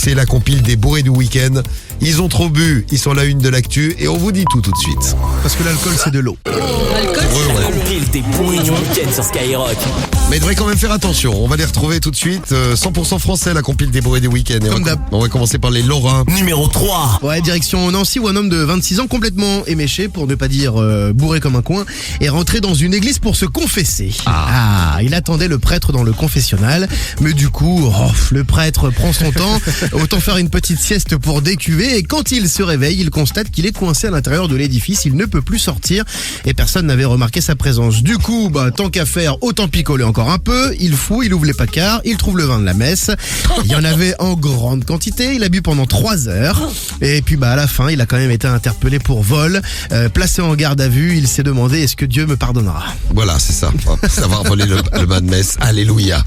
c'est la compile des bourrés du week-end. Ils ont trop bu, ils sont la une de l'actu et on vous dit tout de suite. Parce que l'alcool, c'est de l'eau. L'alcool, Ouais. c'est de l'eau. Pile des bourrés du week-end sur Skyrock. Mais il devrait quand même faire attention, on va les retrouver tout de suite. 100% français, la compile des bourrés du week-end. Et Comme d'hab. on va commencer par les Lorrains. Numéro 3. Ouais, direction Nancy où un homme de 26 ans complètement éméché, pour ne pas dire bourré comme un coin, est rentré dans une église pour se confesser. Il attendait le prêtre dans le confessionnal, mais du coup, le prêtre prend son temps, autant faire une petite sieste pour décuver, et quand il se réveille, il constate qu'il est coincé à l'intérieur de l'édifice, il ne peut plus sortir, et personne n'avait remarqué sa présence. Du coup, tant qu'à faire, autant picoler encore un peu, il fouille, il ouvre les placards, il trouve le vin de la messe, il y en avait en grande quantité, il a bu pendant 3 heures, et puis à la fin, il a quand même été interpellé pour vol, placé en garde à vue, il s'est demandé est-ce que Dieu me pardonnera. Voilà, c'est ça. Savoir voler le vin de messe. Alléluia.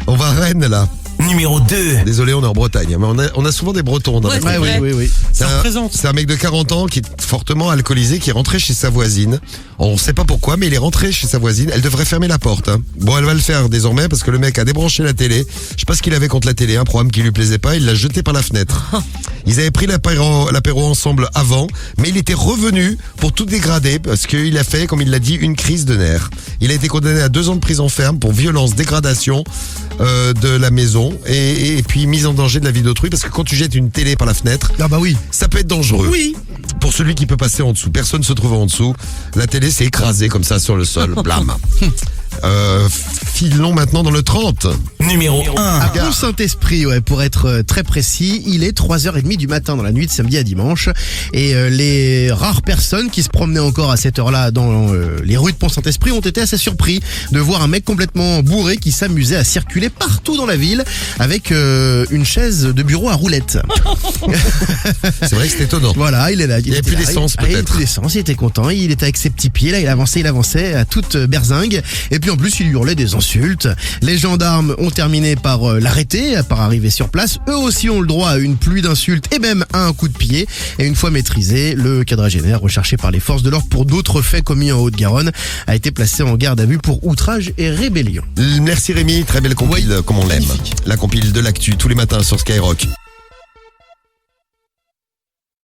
On va à Rennes, là. Numéro 2. Désolé, on est en Bretagne, mais on a souvent des Bretons dans la Ouais, compagnie. Oui. C'est Ça représente. c'est un mec de 40 ans qui est fortement alcoolisé, qui est rentré chez sa voisine. On sait pas pourquoi, mais il est rentré chez sa voisine. Elle devrait fermer la porte. Bon, elle va le faire désormais parce que le mec a débranché la télé. Je sais pas ce qu'il avait contre la télé, un programme qui lui plaisait pas. Il l'a jeté par la fenêtre. Ils avaient pris l'apéro ensemble avant, mais il était revenu pour tout dégrader parce qu'il a fait, comme il l'a dit, une crise de nerfs. Il a été condamné à 2 ans de prison ferme pour violence, dégradation de la maison et puis mise en danger de la vie d'autrui, parce que quand tu jettes une télé par la fenêtre, Ah bah oui. ça peut être dangereux. Oui. Pour celui qui peut passer en dessous. Personne se trouve en dessous. La télé s'est écrasée comme ça sur le sol. Blam. Filons maintenant dans le 30. Numéro 1. À Pont-Saint-Esprit, pour être très précis, il est 3h30 du matin dans la nuit de samedi à dimanche. Et les rares personnes qui se promenaient encore à cette heure-là dans les rues de Pont-Saint-Esprit ont été assez surpris de voir un mec complètement bourré qui s'amusait à circuler partout dans la ville avec une chaise de bureau à roulettes. C'est vrai que c'est étonnant. Voilà, il est là. Il y a plus d'essence, Il n'y peut-être. plus d'essence, il était content, il était avec ses petits pieds, là, il avançait à toute berzingue. Et puis en plus, il hurlait des insultes. Les gendarmes ont terminé par l'arrêter, par arriver sur place. Eux aussi ont le droit à une pluie d'insultes et même à un coup de pied. Et une fois maîtrisé, le quadragénaire, recherché par les forces de l'ordre pour d'autres faits commis en Haute-Garonne, a été placé en garde à vue pour outrage et rébellion. Merci Rémi, très belle compile, Oui, comme on l'aime. magnifique. La compile de l'actu tous les matins sur Skyrock.